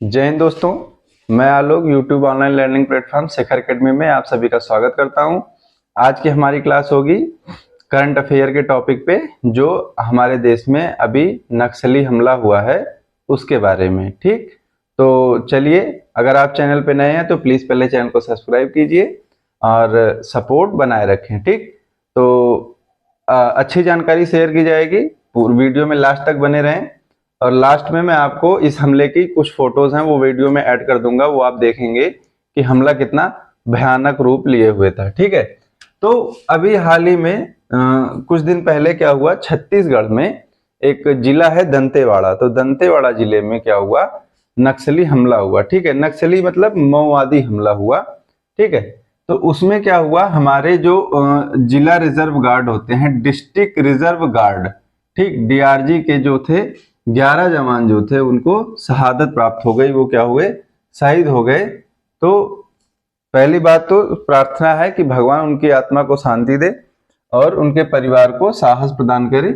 जय हिंद दोस्तों। मैं Alok YouTube online learning platform Shekhar academy में आप सभी का स्वागत करता हूं। आज की हमारी क्लास होगी करंट अफेयर के टॉपिक पे, जो हमारे देश में अभी नक्सली हमला हुआ है उसके बारे में। ठीक, तो चलिए, अगर आप चैनल पे नए हैं तो प्लीज़ पहले चैनल को सब्सक्राइब कीजिए और सपोर्ट बनाए रखें। ठीक, तो अच्छी जानकारी शेयर की जाएगी, पूरी वीडियो में लास्ट तक बने रहें। और लास्ट में मैं आपको इस हमले की कुछ फोटोज हैं वो वीडियो में ऐड कर दूंगा, वो आप देखेंगे कि हमला कितना भयानक रूप लिए हुए था। ठीक है, तो अभी हाल ही में कुछ दिन पहले क्या हुआ, छत्तीसगढ़ में एक जिला है दंतेवाड़ा। तो दंतेवाड़ा जिले में क्या हुआ, नक्सली हमला हुआ। ठीक है, नक्सली मतलब माओवादी हमला हुआ। ठीक है, तो उसमें क्या हुआ, हमारे जो जिला रिजर्व गार्ड होते हैं, डिस्ट्रिक्ट रिजर्व गार्ड, ठीक, डीआरजी के जो थे 11 जवान जो थे उनको शहादत प्राप्त हो गई। वो क्या हुए, शहीद हो गए। तो पहली बात तो प्रार्थना है कि भगवान उनकी आत्मा को शांति दे और उनके परिवार को साहस प्रदान करे।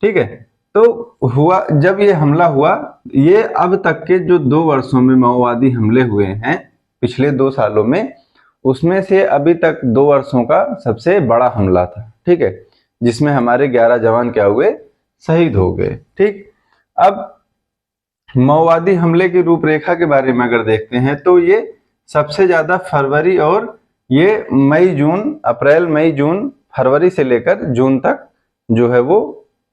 ठीक है, तो हुआ जब ये हमला हुआ, ये अब तक के जो 2 वर्षों में माओवादी हमले हुए हैं पिछले 2 सालों में, उसमें से अभी तक 2 वर्षों का सबसे बड़ा हमला था। ठीक है, जिसमें हमारे 11 जवान क्या हुए, शहीद हो गए। ठीक, अब माओवादी हमले की रूपरेखा के बारे में अगर देखते हैं तो ये सबसे ज्यादा फरवरी और ये मई जून, अप्रैल मई जून, फरवरी से लेकर जून तक जो है वो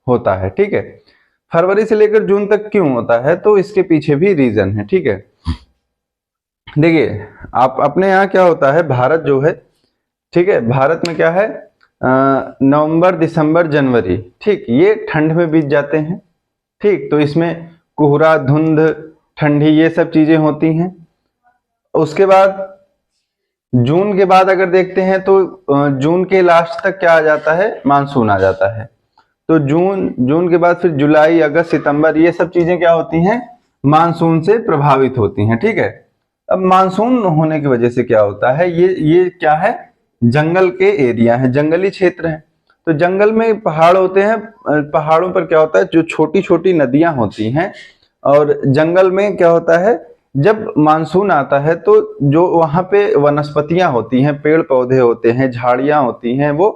होता है। ठीक है, फरवरी से लेकर जून तक क्यों होता है, तो इसके पीछे भी रीजन है। ठीक है, देखिए, आप अपने यहाँ क्या होता है, भारत जो है, ठीक है, भारत में क्या है, नवंबर दिसंबर जनवरी, ठीक, ये ठंड में बीत जाते हैं। ठीक, तो इसमें कोहरा, धुंध, ठंडी, ये सब चीजें होती हैं। उसके बाद जून के बाद अगर देखते हैं तो जून के लास्ट तक क्या आ जाता है, मानसून आ जाता है। तो जून के बाद फिर जुलाई, अगस्त, सितंबर, ये सब चीजें क्या होती हैं, मानसून से प्रभावित होती हैं। ठीक है, अब मानसून होने की वजह से क्या होता है, ये क्या है, जंगल के एरिया है, जंगली क्षेत्र है। तो जंगल में पहाड़ होते हैं, पहाड़ों पर क्या होता है, जो छोटी छोटी नदियां होती हैं, और जंगल में क्या होता है, जब मानसून आता है तो जो वहां पे वनस्पतियां होती हैं, पेड़ पौधे होते हैं, झाड़ियां होती हैं, वो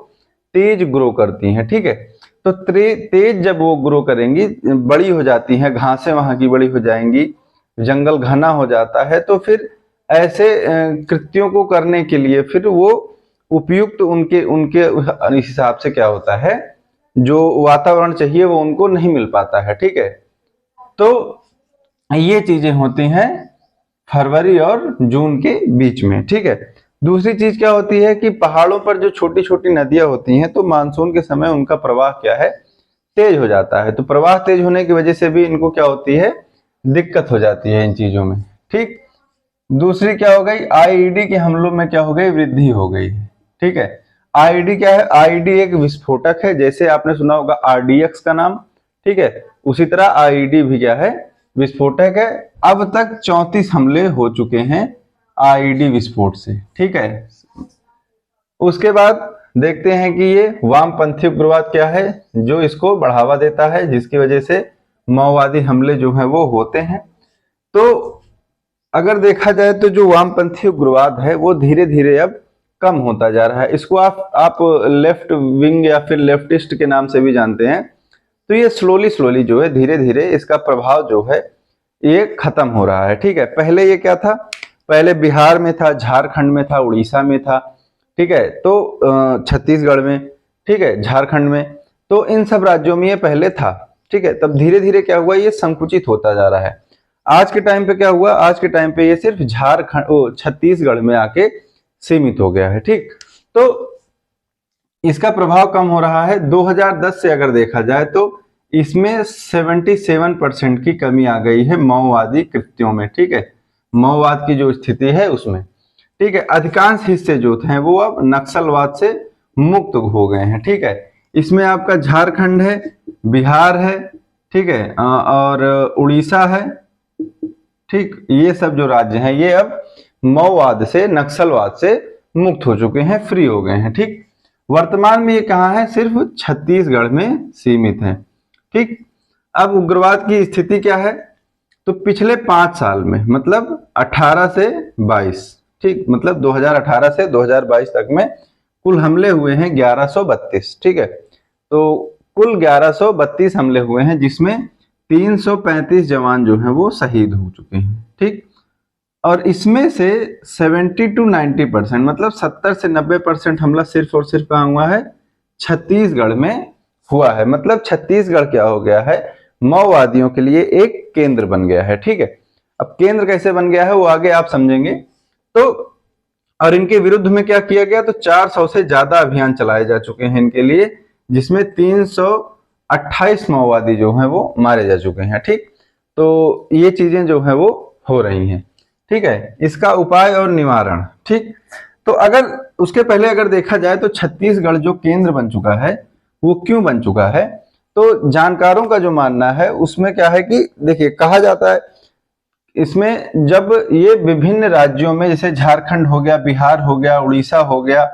तेज ग्रो करती हैं। ठीक है, तो तेज जब वो ग्रो करेंगी, बड़ी हो जाती हैं, घासें वहां की बड़ी हो जाएंगी, जंगल घना हो जाता है, तो फिर ऐसे कृत्यों को करने के लिए फिर वो उपयुक्त उनके उनके हिसाब से क्या होता है, जो वातावरण चाहिए वो उनको नहीं मिल पाता है। ठीक है, तो ये चीजें होती हैं फरवरी और जून के बीच में। ठीक है, दूसरी चीज क्या होती है कि पहाड़ों पर जो छोटी छोटी नदियां होती हैं, तो मानसून के समय उनका प्रवाह क्या है, तेज हो जाता है। तो प्रवाह तेज होने की वजह से भी इनको क्या होती है, दिक्कत हो जाती है इन चीजों में। ठीक, दूसरी क्या हो गई, आईईडी के हमलों में क्या हो गई, वृद्धि हो गई। ठीक है, आईईडी क्या है, आईईडी एक विस्फोटक है, जैसे आपने सुना होगा आरडीएक्स का नाम। ठीक है, उसी तरह आईईडी भी क्या है, विस्फोटक है। अब तक 34 हमले हो चुके हैं आईईडी विस्फोट से। ठीक है, उसके बाद देखते हैं कि ये वामपंथी उग्रवाद क्या है, जो इसको बढ़ावा देता है, जिसकी वजह से माओवादी हमले जो है वो होते हैं। तो अगर देखा जाए तो जो वामपंथी उग्रवाद है वो धीरे धीरे अब कम होता जा रहा है। इसको आप लेफ्ट विंग या फिर लेफ्टिस्ट के नाम से भी जानते हैं। तो ये स्लोली स्लोली जो है, धीरे धीरे इसका प्रभाव जो है ये खत्म हो रहा है। ठीक है, पहले ये क्या था, पहले बिहार में था, झारखंड में था, उड़ीसा में था। ठीक है, तो छत्तीसगढ़ में, ठीक है, झारखंड में, तो इन सब राज्यों में ये पहले था। ठीक है, तब धीरे धीरे क्या हुआ, ये संकुचित होता जा रहा है। आज के टाइम पे क्या हुआ, आज के टाइम पे ये सिर्फ झारखंड, छत्तीसगढ़ में आके सीमित हो गया है। ठीक, तो इसका प्रभाव कम हो रहा है। 2010 से अगर देखा जाए तो इसमें 77% की कमी आ गई है माओवादी कृत्यों में। ठीक है, माओवाद की जो स्थिति है उसमें, ठीक है, अधिकांश हिस्से जो थे वो अब नक्सलवाद से मुक्त हो गए हैं। ठीक है, इसमें आपका झारखंड है, बिहार है, ठीक है, और उड़ीसा है। ठीक, ये सब जो राज्य हैं ये अब माओवाद से, नक्सलवाद से मुक्त हो चुके हैं, फ्री हो गए हैं। ठीक, वर्तमान में ये कहाँ है, सिर्फ छत्तीसगढ़ में सीमित है। ठीक, अब उग्रवाद की स्थिति क्या है, तो पिछले 5 साल में मतलब 18 से 22, ठीक, मतलब 2018 से 2022 तक में कुल हमले हुए हैं 1132, ठीक है। तो कुल 1132 हमले हुए हैं, जिसमें 335 जवान जो हैं वो शहीद हो चुके हैं, ठीक। और इसमें से 70 to 90% मतलब 70 से 90% हमला सिर्फ और सिर्फ कहाँ हुआ है, छत्तीसगढ़ में हुआ है। मतलब छत्तीसगढ़ क्या हो गया है, माओवादियों के लिए एक केंद्र बन गया है, ठीक है। अब केंद्र कैसे बन गया है वो आगे आप समझेंगे। तो और इनके विरुद्ध में क्या किया गया, तो 400 से ज्यादा अभियान चलाए जा चुके हैं इनके लिए, जिसमें 328 माओवादी जो हैं वो मारे जा चुके हैं, ठीक। तो ये चीजें जो है वो हो रही हैं, ठीक है। इसका उपाय और निवारण, ठीक। तो अगर उसके पहले अगर देखा जाए तो छत्तीसगढ़ जो केंद्र बन चुका है वो क्यों बन चुका है, तो जानकारों का जो मानना है उसमें क्या है कि देखिए, कहा जाता है इसमें जब ये विभिन्न राज्यों में, जैसे झारखंड हो गया, बिहार हो गया, उड़ीसा हो गया,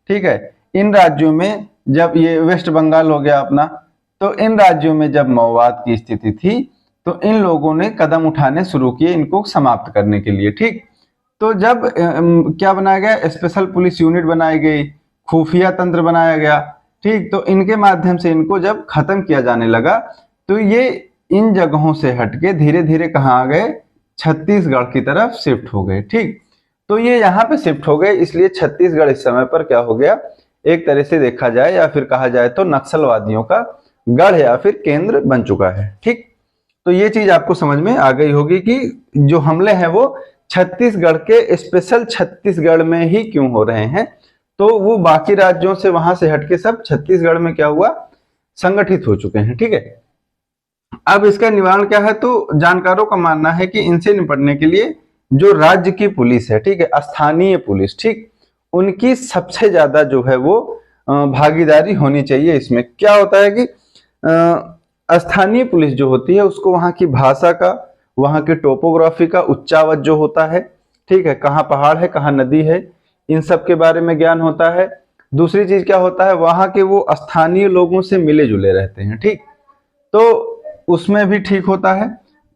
ठीक है, इन राज्यों में जब ये वेस्ट बंगाल हो गया अपना, तो इन राज्यों में जब माओवाद की स्थिति थी तो इन लोगों ने कदम उठाने शुरू किए इनको समाप्त करने के लिए, ठीक। तो जब क्या बनाया गया, स्पेशल पुलिस यूनिट बनाई गई, खुफिया तंत्र बनाया गया, ठीक। तो इनके माध्यम से इनको जब खत्म किया जाने लगा तो ये इन जगहों से हटके धीरे धीरे कहाँ आ गए, छत्तीसगढ़ की तरफ शिफ्ट हो गए, ठीक। तो ये यहाँ पे शिफ्ट हो गए, इसलिए छत्तीसगढ़ इस समय पर क्या हो गया, एक तरह से देखा जाए या फिर कहा जाए तो नक्सलवादियों का गढ़ या फिर केंद्र बन चुका है, ठीक। तो ये चीज आपको समझ में आ गई होगी कि जो हमले हैं वो छत्तीसगढ़ के स्पेशल छत्तीसगढ़ में ही क्यों हो रहे हैं। तो वो बाकी राज्यों से वहां से हटके सब छत्तीसगढ़ में क्या हुआ, संगठित हो चुके हैं, ठीक है। अब इसका निवारण क्या है, तो जानकारों का मानना है कि इनसे निपटने के लिए जो राज्य की पुलिस है, ठीक है, स्थानीय पुलिस, ठीक, उनकी सबसे ज्यादा जो है वो भागीदारी होनी चाहिए। इसमें क्या होता है कि स्थानीय पुलिस जो होती है उसको वहां की भाषा का, वहां की टोपोग्राफी का उच्चावच जो होता है, ठीक है, कहाँ पहाड़ है कहाँ नदी है, इन सब के बारे में ज्ञान होता है। दूसरी चीज क्या होता है, वहां के वो स्थानीय लोगों से मिले जुले रहते हैं, ठीक। तो उसमें भी ठीक होता है,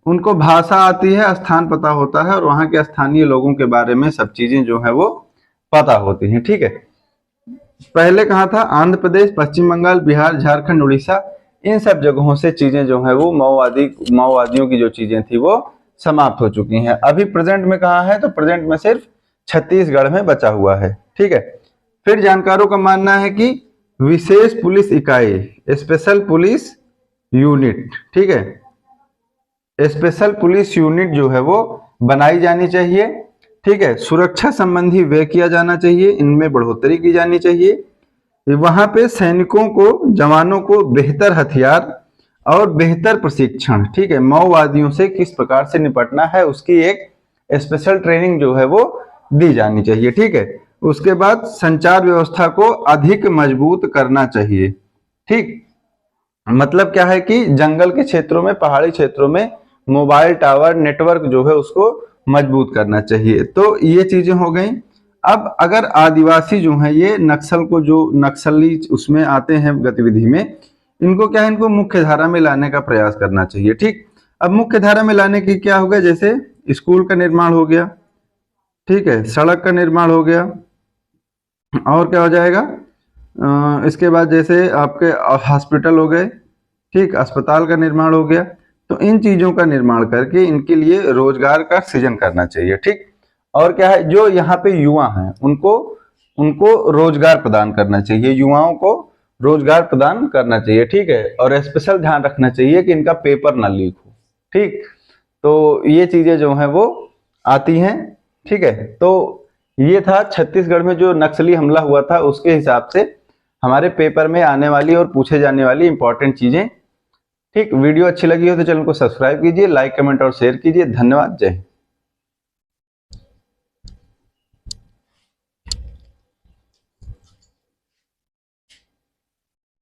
उनको भाषा आती है, स्थान पता होता है और वहां के स्थानीय लोगों के बारे में सब चीजें जो है वो पता होती हैं, ठीक है। पहले कहाँ था, आंध्र प्रदेश, पश्चिम बंगाल, बिहार, झारखंड, उड़ीसा, इन सब जगहों से चीजें जो है वो माओवादियों की जो चीजें थी वो समाप्त हो चुकी हैं। अभी प्रेजेंट में कहाँ है, तो प्रेजेंट में सिर्फ छत्तीसगढ़ में बचा हुआ है, ठीक है। फिर जानकारों का मानना है कि विशेष पुलिस इकाई, स्पेशल पुलिस यूनिट, ठीक है, स्पेशल पुलिस यूनिट जो है वो बनाई जानी चाहिए, ठीक है। सुरक्षा संबंधी व्यय किया जाना चाहिए, इनमें बढ़ोतरी की जानी चाहिए। वहां पे सैनिकों को, जवानों को बेहतर हथियार और बेहतर प्रशिक्षण, ठीक है, माओवादियों से किस प्रकार से निपटना है उसकी एक स्पेशल ट्रेनिंग जो है वो दी जानी चाहिए, ठीक है। उसके बाद संचार व्यवस्था को अधिक मजबूत करना चाहिए, ठीक। मतलब क्या है कि जंगल के क्षेत्रों में, पहाड़ी क्षेत्रों में मोबाइल टावर नेटवर्क जो है उसको मजबूत करना चाहिए। तो ये चीजें हो गई। अब अगर आदिवासी जो है ये नक्सल को, जो नक्सली उसमें आते हैं गतिविधि में, इनको क्या है, इनको मुख्य धारा में लाने का प्रयास करना चाहिए, ठीक। अब मुख्य धारा में लाने की क्या होगा, जैसे स्कूल का निर्माण हो गया, ठीक है, सड़क का निर्माण हो गया, और क्या हो जाएगा, इसके बाद जैसे आपके हॉस्पिटल हो गए, ठीक, अस्पताल का निर्माण हो गया। तो इन चीजों का निर्माण करके इनके लिए रोजगार का सृजन करना चाहिए, ठीक। और क्या है, जो यहाँ पे युवा हैं उनको रोजगार प्रदान करना चाहिए, युवाओं को रोजगार प्रदान करना चाहिए, ठीक है। और स्पेशल ध्यान रखना चाहिए कि इनका पेपर ना लीक हो, ठीक। तो ये चीजें जो हैं वो आती हैं, ठीक है। तो ये था छत्तीसगढ़ में जो नक्सली हमला हुआ था उसके हिसाब से हमारे पेपर में आने वाली और पूछे जाने वाली इंपॉर्टेंट चीजें, ठीक। वीडियो अच्छी लगी हो तो चैनल को सब्सक्राइब कीजिए, लाइक कमेंट और शेयर कीजिए। धन्यवाद, जय हिंद।